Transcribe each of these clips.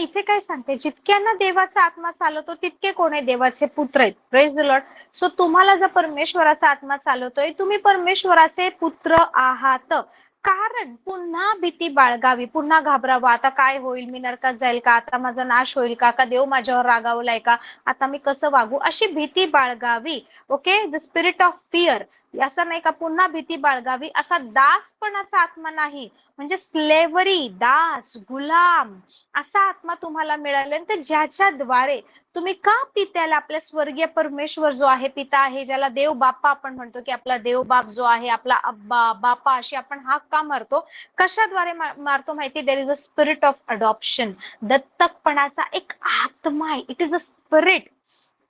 इथे काय सांगते, जितक्यांना देवाचा आत्मा चालवतो तितके कोण आहे, देवाचे पुत्र आहेत. Praise the Lord. सो तुम्हाला जर परमेश्वराचा आत्मा चालवतोय, तुम्ही परमेश्वराचे पुत्र आहात. कारण पुन्हा भीती बाळगावी, पुन्हा घाबरावं, आता काय होईल, मी नरकात जाईल का, आता माझा नाश होईल का, का देव माझ्यावर रागावलाय का, आता मी कसं वागू, अशी भीती बाळगावी. Okay, the spirit of fear. असं नाही का पुन्हा भीती बाळगावी, असा दासपणाचा आत्मा नाही, म्हणजे स्लेव्हरी, दास, गुलाम असा आत्मा तुम्हाला मिळाला. तर ज्याच्याद्वारे तुम्ही का पित्याला, आपल्या स्वर्गीय परमेश्वर जो आहे, पिता आहे, ज्याला देव बाप्पा आपण म्हणतो, की आपला देव बाप जो आहे, आपला अब्बा बापा अशी आपण हाक का मारतो, कशाद्वारे मारतो माहिती, there is a spirit of adoption. दत्तकपणाचा एक आत्मा आहे, it is a spirit.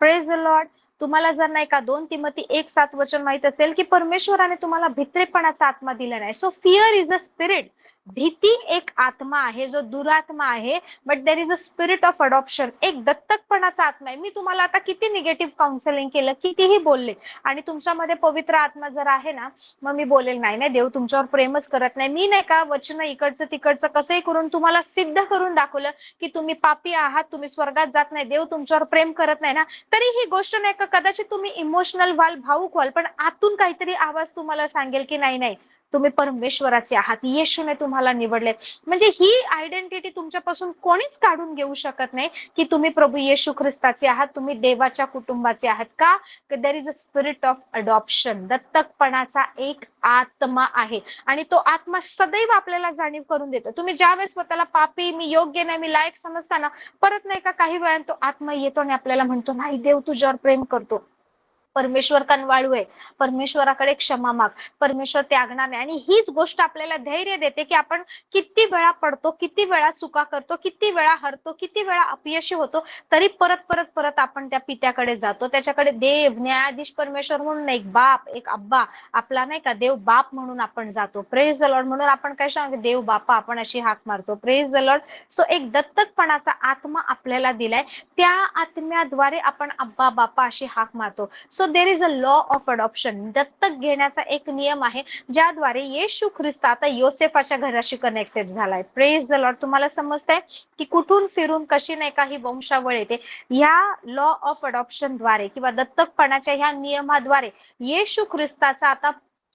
Praise the lord. तुम्हाला जर नाही का 2 तिमोथी 1:7 वचन माहित असेल, की परमेश्वराने तुम्हाला भित्रेपणाचा आत्मा दिला नाही. So fear is a spirit. भीती एक आत्मा आहे, जो दुरात्मा आहे. But there is a spirit of adoption, एक दत्तकपणाचा आत्मा आहे. मी तुम्हाला आता किती निगेटिव्ह काउन्सिलिंग केलं, कितीही बोलले, आणि तुमच्यामध्ये पवित्र आत्मा जर आहे ना, मग मी बोलेल नाही नाही देव तुमच्यावर प्रेमच करत नाही. मी नाही का वचन इकडचं तिकडचं कसंही करून तुम्हाला सिद्ध करून दाखवलं की तुम्ही पापी आहात, तुम्ही स्वर्गात जात नाही, देव तुमच्यावर प्रेम करत नाही ना, तरी ही गोष्ट नाही का, कदाचित तुम्ही इमोशनल व्हाल, भावुक व्हाल, पण आतून काहीतरी आवाज तुम्हाला सांगेल की नाही नाही, तुम्ही परमेश्वराचे आहात, येशूने तुम्हाला निवडले. म्हणजे ही आयडेंटिटी तुमच्यापासून कोणीच काढून घेऊ शकत नाही, की तुम्ही प्रभू येशू ख्रिस्ताचे आहात, तुम्ही देवाच्या कुटुंबाचे आहात. का? There is a spirit of adoption. दत्तकपणाचा एक आत्मा आहे, आणि तो आत्मा सदैव आपल्याला जाणीव करून देतो. तुम्ही ज्यावेळेस स्वतःला पापी, मी योग्य नाही, मी लायक समजताना, परत नाही का काही वेळाने तो आत्मा येतो आणि आपल्याला म्हणतो नाही देव तुझ्यावर प्रेम करतो, परमेश्वर कनवाळू आहे, परमेश्वराकडे क्षमा माग, परमेश्वर त्यागणार नाही. आणि हीच गोष्ट आपल्याला धैर्य देते, की आपण किती वेळा पडतो, किती वेळा चुका करतो, किती वेळा हरतो, किती वेळा अपयशी होतो, तरी परत परत परत आपण त्या पित्याकडे जातो, त्याच्याकडे देव, न्यायाधीश परमेश्वर म्हणून एक बाप, एक अब्बा, आपला नाही का देव बाप म्हणून आपण जातो. Praise the Lord. म्हणून आपण काय सांगतो, देव बापा आपण अशी हाक मारतो. Praise the Lord. सो एक दत्तकपणाचा आत्मा आपल्याला दिलाय, त्या आत्म्याद्वारे आपण अब्बा बापा अशी हाक मारतो. So there is a law of adoption. दत्तक घेण्याचा एक नियम आहे, ज्याद्वारे येशू ख्रिस्त आता योसेफाच्या घराशी कनेक्टेड झालाय. Praise the lord. तुम्हाला समजतंय की कुठून फिरून कशी नाही काही वंशावळ येते, या लॉ ऑफ अडॉप्शन द्वारे किंवा दत्तकपणाच्या ह्या नियमाद्वारे येशू ख्रिस्ताचा आता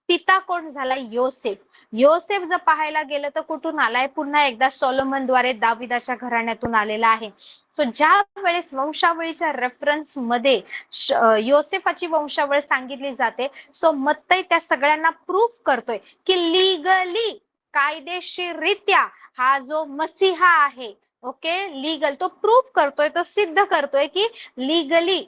पिता कोण झालाय, योसेफ. योसेफ जर पाहायला गेलं तर कुठून आलाय, पुन्हा एकदा सोलोमनद्वारे दाविदाच्या घराण्यातून आलेला आहे. सो ज्या वेळेस वंशावळीच्या रेफरन्स मध्ये योसेफाची वंशावळ सांगितली जाते, सो मत्तई त्या सगळ्यांना प्रूफ करतोय की लीगली, कायदेशीररित्या हा जो मसीहा आहे, ओके, लीगल, तो प्रूफ करतोय, तो सिद्ध करतोय की लीगली,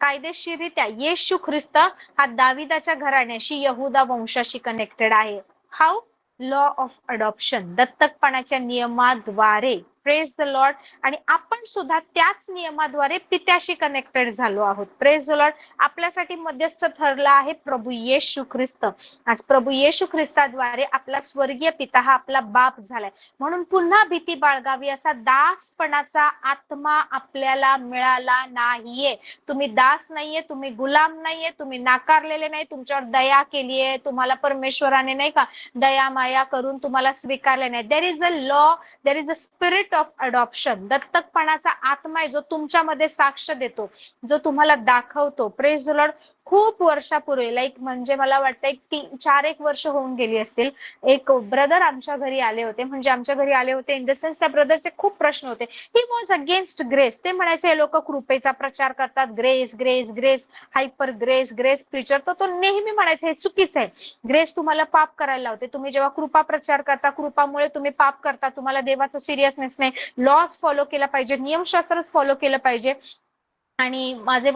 कायदेशीररित्या येशू ख्रिस्त हा दाविदाच्या घराण्याशी, यहुदा वंशाशी कनेक्टेड आहे. हाऊ? लॉ ऑफ अडॉप्शन, दत्तकपणाच्या नियमाद्वारे. Praise the lord. आणि आपण सुद्धा त्याच नियमाद्वारे पित्याशी कनेक्टेड झालो आहोत. Praise the lord. आपल्यासाठी मध्यस्थ ठरला आहे प्रभू येशू ख्रिस्त. आज प्रभू येशू ख्रिस्ताद्वारे आपला स्वर्गीय पिता हा आपला बाप झालाय. म्हणून पुन्हा भीती बाळगावी असा दासपणाचा आत्मा आपल्याला मिळाला नाहीये. तुम्ही दास नाहीये, तुम्ही गुलाम नाहीये, तुम्ही नाकारलेले नाही, तुमच्यावर दया केलीये, तुम्हाला परमेश्वराने नाही का दया माया करून तुम्हाला स्वीकारले नाही. There is a law, there is a spirit of adoption. दत्तकपणाचा आत्मा आहे, जो तुमच्यामध्ये साक्ष देतो, जो तुम्हाला दाखवतो. Praise the lord. खूप वर्षापूर्वी, लाईक म्हणजे मला वाटतं 4-1 वर्ष होऊन गेली असतील, एक ब्रदर आमच्या घरी आले होते. म्हणजे आमच्या घरी आले होते इन द सेन्स, त्या ब्रदरचे खूप प्रश्न होते. He was against grace. ते म्हणायचे हे लोक कृपेचा प्रचार करतात, grace grace grace, hyper grace grace preacher. तर तो नेहमी म्हणायचा हे चुकीचं आहे, ग्रेस तुम्हाला पाप करायला लावते. तुम्ही जेव्हा कृपा प्रचार करता, कृपामुळे तुम्ही पाप करता, तुम्हाला देवाचं सिरियसनेस नाही, लॉज फॉलो केला पाहिजे, नियमशास्त्रच फॉलो केलं पाहिजे. आणि माझे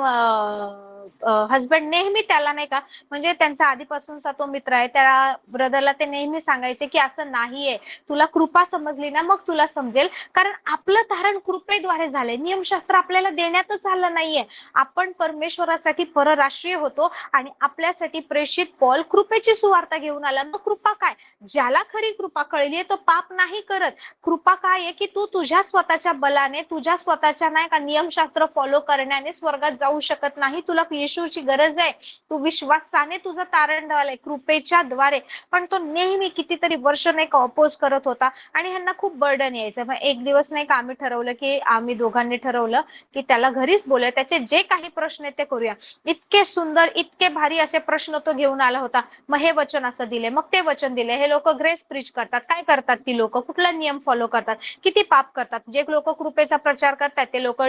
हजबंड नेहमी त्याला नाही का, म्हणजे त्यांचा आधीपासूनचा तो मित्र आहे, त्या ब्रदरला ते नेहमी सांगायचे की असं नाहीये, तुला कृपा समजली ना मग तुला समजेल, कारण आपलं तारण कृपेद्वारे झालंय, नियमशास्त्र आपल्याला देण्यातच आलं नाहीये. आपण परमेश्वरासाठी परराष्ट्रीय होतो आणि आपल्यासाठी प्रेषित पॉल कृपेची सुवार्ता घेऊन आला. मग कृपा काय? ज्याला खरी कृपा कळलीये तो पाप नाही करत. कृपा काय आहे की तू तुझ्या स्वतःच्या बलाने, तुझ्या स्वतःच्या नाही का नियमशास्त्र फॉलो करण्याने स्वर्गात जाऊ शकत नाही. तुला येशूची गरज आहे, तू विश्वासाने तुझं तारण झालंय कृपेच्या द्वारे. पण तो नेहमी कितीतरी वर्ष नाही का अपोज करत होता आणि ह्यांना खूप बर्डन यायचं. मग एक दिवस नाही का आम्ही ठरवलं, की आम्ही दोघांनी ठरवलं की त्याला घरीच बोलूया, त्याचे जे काही प्रश्न आहेत ते करूया. इतके सुंदर, इतके भारी असे प्रश्न तो घेऊन आला होता. मग हे वचन असं दिले, मग ते वचन दिले. हे लोक ग्रेस प्रीच करतात, काय करतात ती लोक, कुठला नियम फॉलो करतात, किती पाप करतात. जे लोक कृपेचा प्रचार करतात ते लोक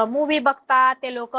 मूवी बघतात, ते लोक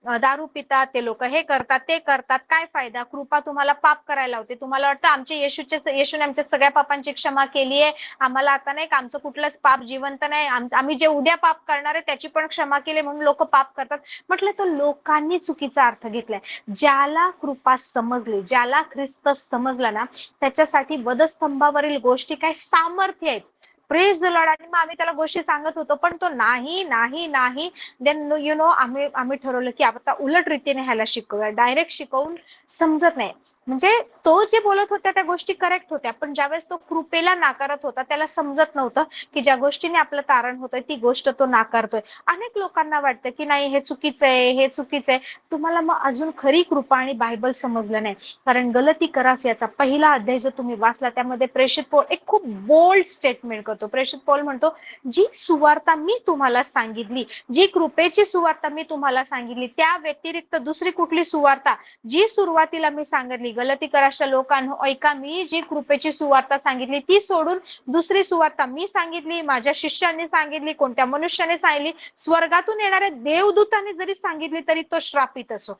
दारू पितात, ते लोक हे करतात ते करतात. काय फायदा? कृपा तुम्हाला पाप करायला होते. तुम्हाला वाटतं आमच्या येशूने आमच्या सगळ्या पापांची क्षमा केली आहे, आम्हाला आता नाही का आमचं कुठलंच पाप जिवंत नाही, आम्ही जे उद्या पाप करणार आहे त्याची पण क्षमा केली म्हणून लोक पाप करतात. म्हटलं तो लोकांनी चुकीचा अर्थ घेतलाय. ज्याला कृपा समजली, ज्याला ख्रिस्त समजला ना, त्याच्यासाठी वधस्तंभावरील गोष्टी काय सामर्थ्य आहेत. Praise the lord. आणि मग आम्ही त्याला गोष्टी सांगत होतो, पण तो नाही नाही नाही. देन आम्ही ठरवलं की आता उलट रीतीने ह्याला शिकवूया. डायरेक्ट शिकवून समजत नाही. म्हणजे तो जे बोलत होता त्या गोष्टी करेक्ट होत्या, पण ज्यावेळेस तो कृपेला नाकारत होता त्याला समजत नव्हतं की ज्या गोष्टीने आपलं तारण होतंय ती गोष्ट तो नाकारतोय. अनेक लोकांना वाटतं की नाही हे चुकीचं आहे, हे चुकीचं आहे. तुम्हाला मग अजून खरी कृपा आणि बायबल समजलं नाही. कारण गलती करास याचा पहिला अध्याय जर तुम्ही वाचला, त्यामध्ये प्रेषित पौल एक खूप बोल्ड स्टेटमेंट करतो. प्रेषित पौल म्हणतो, जी सुवार्ता मी तुम्हाला सांगितली, जी कृपेची सुवार्ता मी तुम्हाला सांगितली, त्या व्यतिरिक्त दुसरी कुठली सुवार्ता जी सुरुवातीला मी सांगितली, गलती करासच्या लोकांनो ऐका, मी जी कृपेची सुवार्ता सांगितली ती सोडून दुसरी सुवार्ता मी सांगितली, माझ्या शिष्याने सांगितली, कोणत्या मनुष्याने सांगितली, स्वर्गातून येणाऱ्या देवदूताने जरी सांगितली तरी तो श्रापित असो.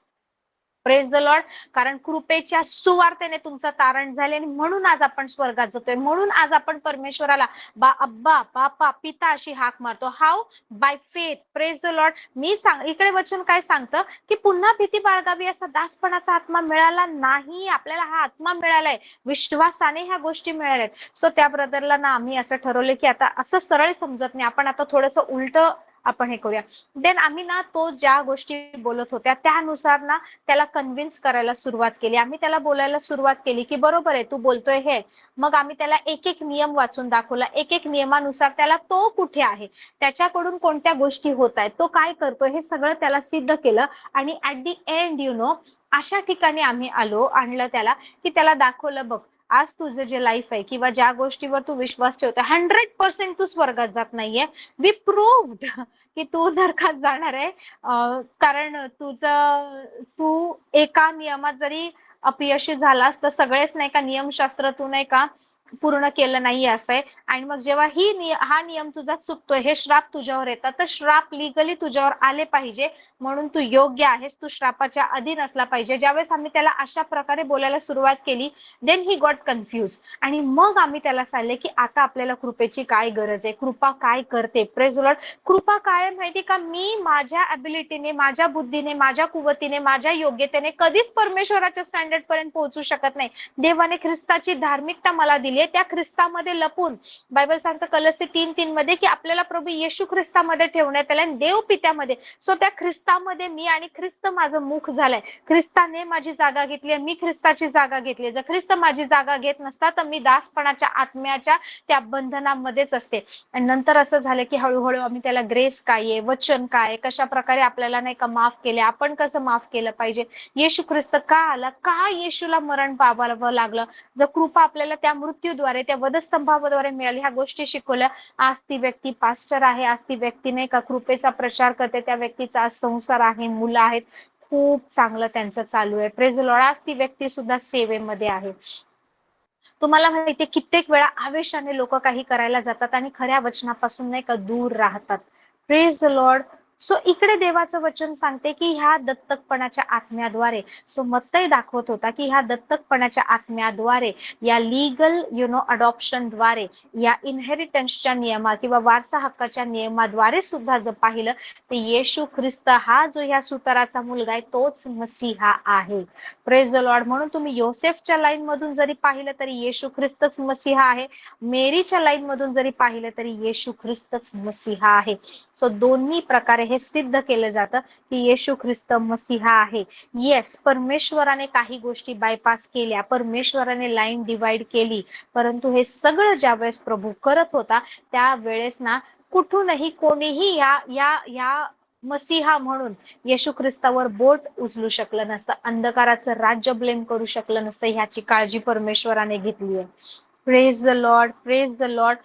Praise the Lord. कारण कृपेच्या सुवार्तेने तुमचं तारण झाले आणि म्हणून आज आपण स्वर्गात जातोय. म्हणून आज आपण परमेश्वराला अब्बा, बापा, पिता अशी हाक मारतो. How? By faith. Praise the Lord. इकडे वचन काय सांगतं की पुन्हा भीती बाळगावी असा दासपणाचा आत्मा मिळाला नाही. आपल्याला हा आत्मा मिळालाय, विश्वासाने ह्या गोष्टी मिळाल्यात. सो त्या ब्रदरला ना आम्ही असं ठरवलं की आता असं सरळ समजत नाही, आपण आता थोडंसं उलट आपण हे करूया. देन आम्ही ना तो ज्या गोष्टी बोलत होत्या त्यानुसार ना त्याला कन्व्हिन्स करायला सुरुवात केली. आम्ही त्याला बोलायला सुरुवात केली की बरोबर आहे तू बोलतोय हे. मग आम्ही त्याला एक एक नियम वाचून दाखवला, एक एक नियमानुसार त्याला तो कुठे आहे, त्याच्याकडून कोणत्या गोष्टी होत आहेत, तो काय करतोय, हे सगळं त्याला सिद्ध केलं. आणि ऍट दी एंड अशा ठिकाणी आम्ही आणलं त्याला की त्याला दाखवलं, बघ आज तुझं जे लाईफ आहे किंवा ज्या गोष्टीवर तू विश्वास ठेवतो 100% तू स्वर्गात जात नाहीये. वी प्रूव्ड की तू नरकात जाणार आहे. कारण तू एका नियमात जरी अपयशी झालास तर सगळेच नाही का नियमशास्त्र तू नाही का पूर्ण केलं नाहीये असं आहे. आणि मग जेव्हा हा नियम तुझा चुकतोय, हे श्राप तुझ्यावर येतात, तर श्राप लिगली तुझ्यावर आले पाहिजे, म्हणून तू योग्य आहेस, तू श्रापाच्या अधीन असला पाहिजे. ज्यावेळेस आम्ही त्याला अशा प्रकारे बोलायला सुरुवात केली, देन ही गॉट कन्फ्युज. आणि मग आम्ही त्याला सांगितले की आता आपल्याला कृपेची काय गरज आहे, कृपा काय करते. Praise the Lord. कृपा काय माहिती का, मी माझ्या ॲबिलिटीने, माझ्या बुद्धीने, माझ्या कुवतीने, माझ्या योग्यतेने कधीच परमेश्वराच्या स्टँडर्ड पर्यंत पोहोचू शकत नाही. देवाने ख्रिस्ताची धार्मिकता मला दिली आहे, त्या ख्रिस्तामध्ये लपून बायबल सांगतं कलोसी 3:3 मध्ये की आपल्याला प्रभू येशू ख्रिस्तामध्ये ठेवण्यात आले आणि देव पित्यामध्ये. सो त्या ख्रिस्तामध्ये मी आणि ख्रिस्त माझं मुख झालंय. ख्रिस्ताने माझी जागा घेतली, मी ख्रिस्ताची जागा घेतली. जर ख्रिस्त माझी जागा घेत नसता तर मी दासपणाच्या आत्म्याच्या त्या बंधनामध्येच असते. आणि नंतर असं झालं की हळूहळू आम्ही त्याला ग्रेस काय आहे, वचन काय, कशा प्रकारे आपल्याला नाही का माफ केले, आपण कसं माफ केलं पाहिजे, येशू ख्रिस्त का आला, का येशूला मरण पाहावं लागलं, जर कृपा आपल्याला त्या मृत्यूद्वारे, त्या वधस्तंभाद्वारे मिळाली, ह्या गोष्टी शिकवल्या. आज ती व्यक्ती पास्टर आहे, आज ती व्यक्ती नाही का कृपेचा प्रचार करते, त्या व्यक्तीचा आज संसार आहे, मुलं आहेत, खूप चांगलं त्यांचं चालू आहे. Praise the Lord. आज ती व्यक्ती सुद्धा सेवेमध्ये आहे. तुम्हाला माहितीये कित्येक वेळा आवेशाने लोक काही करायला जातात आणि खऱ्या वचनापासून नाही का दूर राहतात. Praise the Lord. सो इकडे देवाचं वचन सांगते की ह्या दत्तकपणाच्या आत्म्याद्वारे, सो मत्तई दाखवत होता की ह्या दत्तकपणाच्या आत्म्याद्वारे, या लीगल अडॉप्शनद्वारे, या इनहेरिटन्सच्या नियमा किंवा वारसा हक्काच्या नियमाद्वारे सुद्धा जर पाहिलं तर येशू ख्रिस्त हा जो ह्या सुताराचा मुलगा आहे तोच मसीहा आहे. Praise the Lord. म्हणून तुम्ही योसेफच्या लाईन मधून जरी पाहिलं तरी येशू ख्रिस्तच मसीहा आहे, मेरीच्या लाईन मधून जरी पाहिलं तरी येशू ख्रिस्तच मसीहा आहे. सो दोन्ही प्रकारे हे सिद्ध केलं जातं की येशू ख्रिस्त मसीहा आहे. येस, परमेश्वराने काही गोष्टी बायपास केल्या, परमेश्वराने लाईन डिवाइड केली, परंतु हे सगळं ज्यावेळेस प्रभू करत होता त्यावेळेस ना कुठूनही कोणीही या मसीहा म्हणून येशू ख्रिस्तावर बोट उचलू शकलं नसतं, अंधकाराचं राज्य ब्लेम करू शकलं नसतं. ह्याची काळजी परमेश्वराने घेतली आहे. Praise the Lord, praise the Lord.